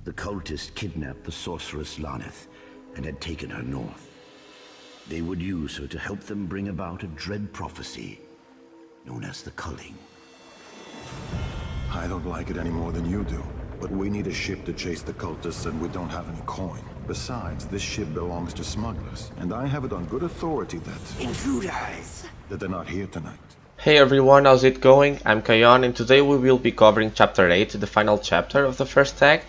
The cultists kidnapped the sorceress Laneth and had taken her north. They would use her to help them bring about a dread prophecy known as the culling. I don't like it any more than you do, but we need a ship to chase the cultists and we don't have any coin. Besides, this ship belongs to smugglers, and I have it on good authority that they're not here tonight. Hey everyone, how's it going? I'm Kayonne and today we will be covering chapter 8, the final chapter of the first deck,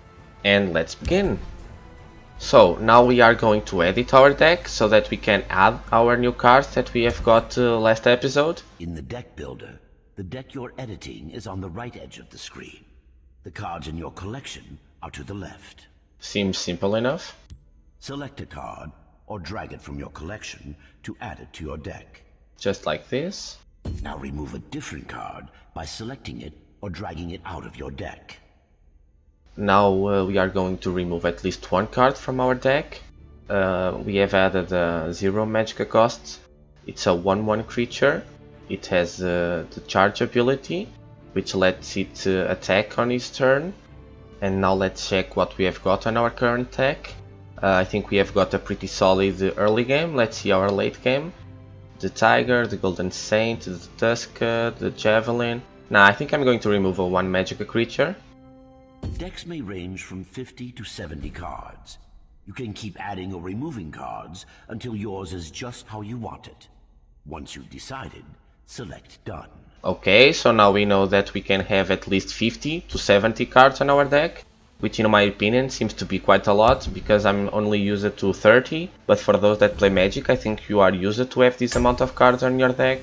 and let's begin. So now we are going to edit our deck so that we can add our new cards that we have got last episode. In the deck builder, the deck you're editing is on the right edge of the screen. The cards in your collection are to the left. Seems simple enough. Select a card or drag it from your collection to add it to your deck. Just like this. Now remove a different card by selecting it or dragging it out of your deck. Now we are going to remove at least one card from our deck. We have added 0 Magicka costs. It's a 1/1 creature. It has the charge ability, which lets it attack on its turn. And now let's check what we have got on our current deck. I think we have got a pretty solid early game. Let's see our late game. The Tiger, the Golden Saint, the Tuska, the Javelin. Now I think I'm going to remove a 1 Magicka creature. Decks may range from 50 to 70 cards. You can keep adding or removing cards until yours is just how you want it. Once you've decided, select Done. Okay, so now we know that we can have at least 50 to 70 cards on our deck, which in my opinion seems to be quite a lot, because I'm only used to 30, but for those that play Magic I think you are used to have this amount of cards on your deck.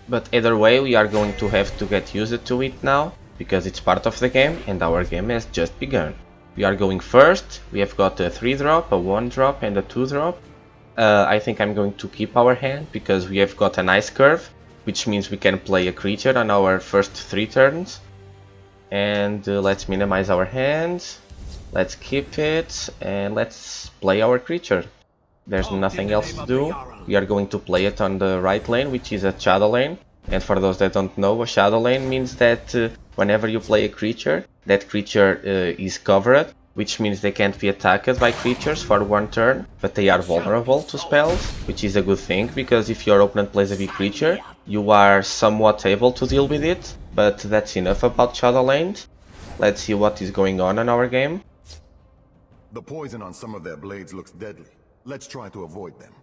But either way, we are going to have to get used to it now, because it's part of the game and our game has just begun. We are going first. We have got a 3-drop, a 1-drop and a 2-drop. I think I'm going to keep our hand because we have got a nice curve, which means we can play a creature on our first 3 turns. And let's minimize our hands, let's keep it, and let's play our creature. There's nothing else to do. We are going to play it on the right lane, which is a shadow lane. And for those that don't know, a shadow lane means that whenever you play a creature, that creature is covered, which means they can't be attacked by creatures for 1 turn, but they are vulnerable to spells, which is a good thing, because if your opponent plays a big creature, you are somewhat able to deal with it. But that's enough about shadow lanes. Let's see what is going on in our game. The poison on some of their blades looks deadly. Let's try to avoid them.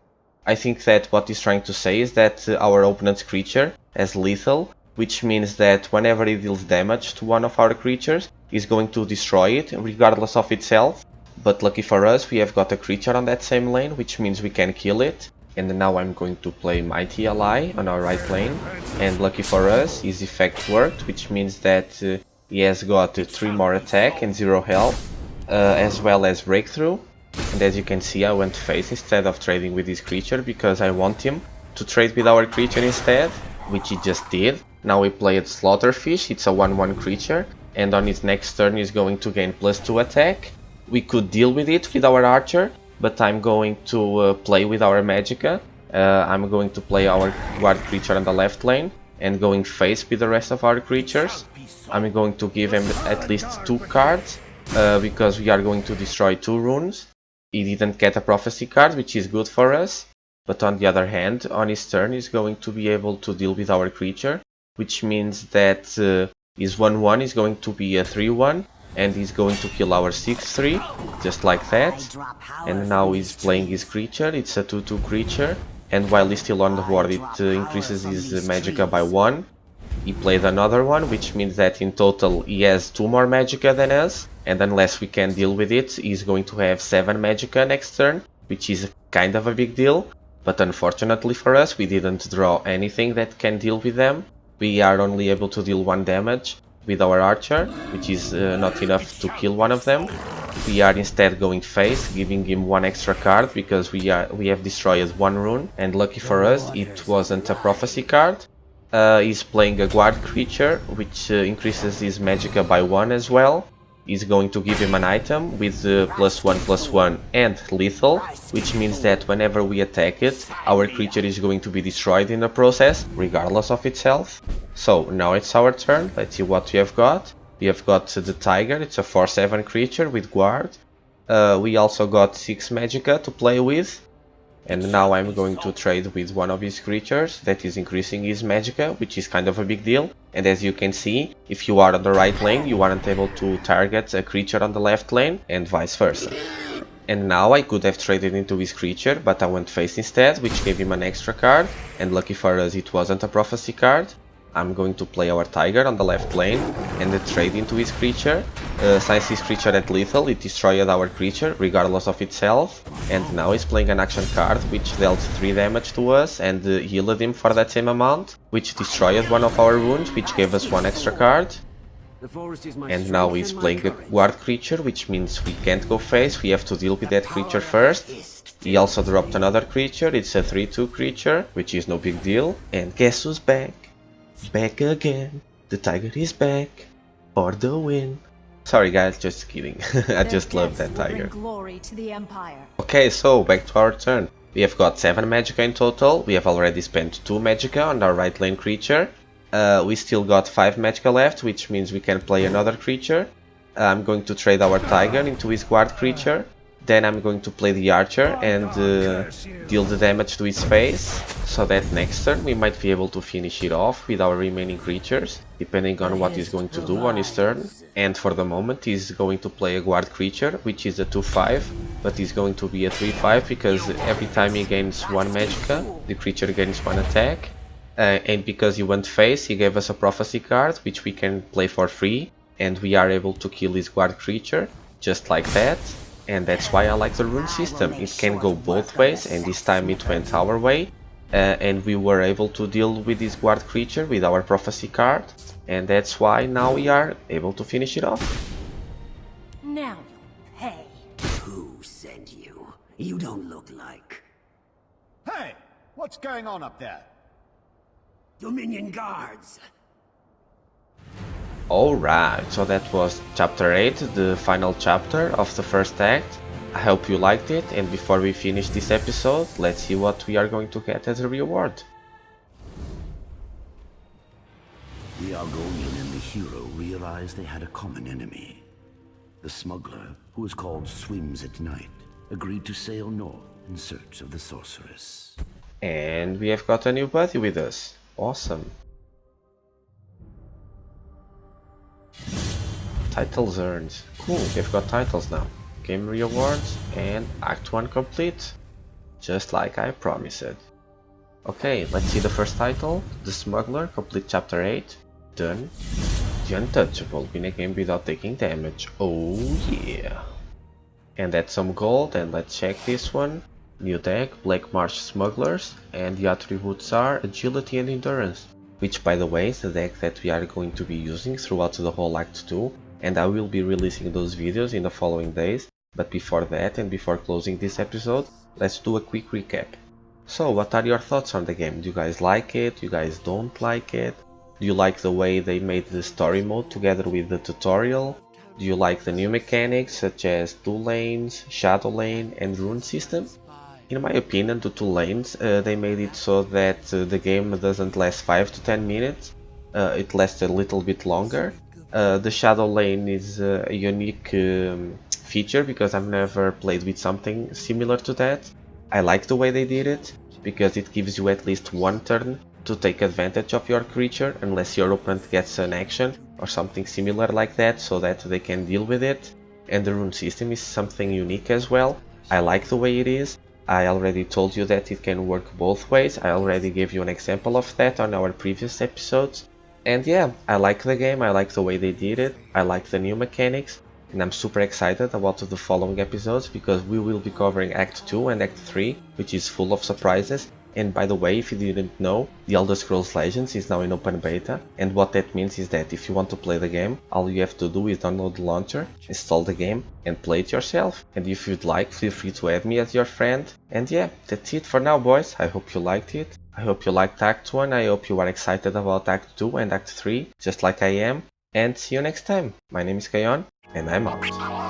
I think that what he's trying to say is that our opponent's creature has lethal, which means that whenever he deals damage to one of our creatures, he's going to destroy it regardless of its health. But lucky for us, we have got a creature on that same lane, which means we can kill it. And now I'm going to play Mighty Ally on our right lane. And lucky for us, his effect worked, which means that he has got 3 more attack and 0 health, as well as Breakthrough. And as you can see, I went face instead of trading with this creature because I want him to trade with our creature instead, which he just did. Now we played Slaughterfish. It's a 1/1 creature, and on his next turn he's going to gain +2 attack. We could deal with it with our archer, but I'm going to play with our Magicka. I'm going to play our guard creature on the left lane and going face with the rest of our creatures. I'm going to give him at least 2 cards because we are going to destroy 2 runes. He didn't get a prophecy card, which is good for us, but on the other hand, on his turn he's going to be able to deal with our creature, which means that his 1/1 is going to be a 3/1, and he's going to kill our 6/3, just like that. And now he's playing his creature. It's a 2/2 creature, and while he's still on the board it increases his Magicka by 1. He played another one, which means that in total he has 2 more Magicka than us, and unless we can deal with it, he's going to have 7 Magicka next turn, which is kind of a big deal. But unfortunately for us, we didn't draw anything that can deal with them. We are only able to deal 1 damage with our archer, which is not enough to kill one of them. We are instead going face, giving him 1 extra card because we have destroyed 1 rune, and lucky for us it wasn't a prophecy card. He's playing a guard creature, which increases his Magicka by 1 as well. He's going to give him an item with +1/+1 and lethal, which means that whenever we attack it, our creature is going to be destroyed in the process, regardless of its health. So now it's our turn. Let's see what we have got. We have got the Tiger, it's a 4/7 creature with Guard. We also got 6 Magicka to play with. And now I'm going to trade with one of his creatures that is increasing his Magicka, which is kind of a big deal. And as you can see, if you are on the right lane, you aren't able to target a creature on the left lane, and vice versa. And now I could have traded into his creature, but I went face instead, which gave him an extra card, and lucky for us it wasn't a prophecy card. I'm going to play our Tiger on the left lane and trade into his creature. Since his creature had lethal, it destroyed our creature regardless of its health. And now he's playing an action card which dealt 3 damage to us and healed him for that same amount, which destroyed one of our wounds, which gave us 1 extra card. And now he's playing a guard creature, which means we can't go face, we have to deal with that creature first. He also dropped another creature, it's a 3/2 creature, which is no big deal. And guess who's back? Back again. The Tiger is back for the win. Sorry guys, just kidding. I just love that Tiger. Okay, so back to our turn. We have got 7 Magicka in total. We have already spent 2 Magicka on our right lane creature. We still got 5 Magicka left, which means we can play another creature. I'm going to trade our Tiger into his guard creature. Then I'm going to play the Archer and deal the damage to his face, so that next turn we might be able to finish it off with our remaining creatures, depending on what he's going to do on his turn. And for the moment he's going to play a guard creature, which is a 2/5, but he's going to be a 3/5 because every time he gains 1 Magicka, the creature gains 1 attack. And because he went face, he gave us a prophecy card, which we can play for free, and we are able to kill his guard creature, just like that. And that's why I like the rune system. It can go both ways, and this time it went our way. And we were able to deal with this guard creature with our prophecy card. And that's why now we are able to finish it off. Now you'll pay. Who sent you? You don't look like... Hey! What's going on up there? Dominion guards! Alright, so that was chapter 8, the final chapter of the first act. I hope you liked it, and before we finish this episode, let's see what we are going to get as a reward. The Algonian and the hero realized they had a common enemy. The smuggler, who is called Swims at Night, agreed to sail north in search of the sorceress. And we have got a new buddy with us. Awesome. Titles earned. Cool, we've got titles now. Game rewards and Act 1 complete. Just like I promised. Okay, let's see the first title. The Smuggler, complete chapter 8. Done. The Untouchable, win a game without taking damage. Oh yeah. And that's some gold, and let's check this one. New deck, Black Marsh Smugglers, and the attributes are Agility and Endurance. Which, by the way, is the deck that we are going to be using throughout the whole Act 2. And I will be releasing those videos in the following days. But before that, and before closing this episode, let's do a quick recap. So, what are your thoughts on the game? Do you guys like it? Do you guys don't like it? Do you like the way they made the story mode together with the tutorial? Do you like the new mechanics such as 2 lanes, shadow lane and rune system? In my opinion, the 2 lanes, they made it so that the game doesn't last 5 to 10 minutes. It lasts a little bit longer. The shadow lane is a unique feature because I've never played with something similar to that. I like the way they did it because it gives you at least 1 turn to take advantage of your creature unless your opponent gets an action or something similar like that, so that they can deal with it. And the rune system is something unique as well. I like the way it is. I already told you that it can work both ways. I already gave you an example of that on our previous episodes. And yeah, I like the game, I like the way they did it, I like the new mechanics, and I'm super excited about the following episodes because we will be covering Act 2 and Act 3, which is full of surprises. And by the way, if you didn't know, The Elder Scrolls Legends is now in open beta, and what that means is that if you want to play the game, all you have to do is download the launcher, install the game, and play it yourself. And if you'd like, feel free to add me as your friend. And yeah, that's it for now, boys. I hope you liked it. I hope you liked Act 1, I hope you are excited about Act 2 and Act 3, just like I am. And see you next time. My name is Kayonne, and I'm out.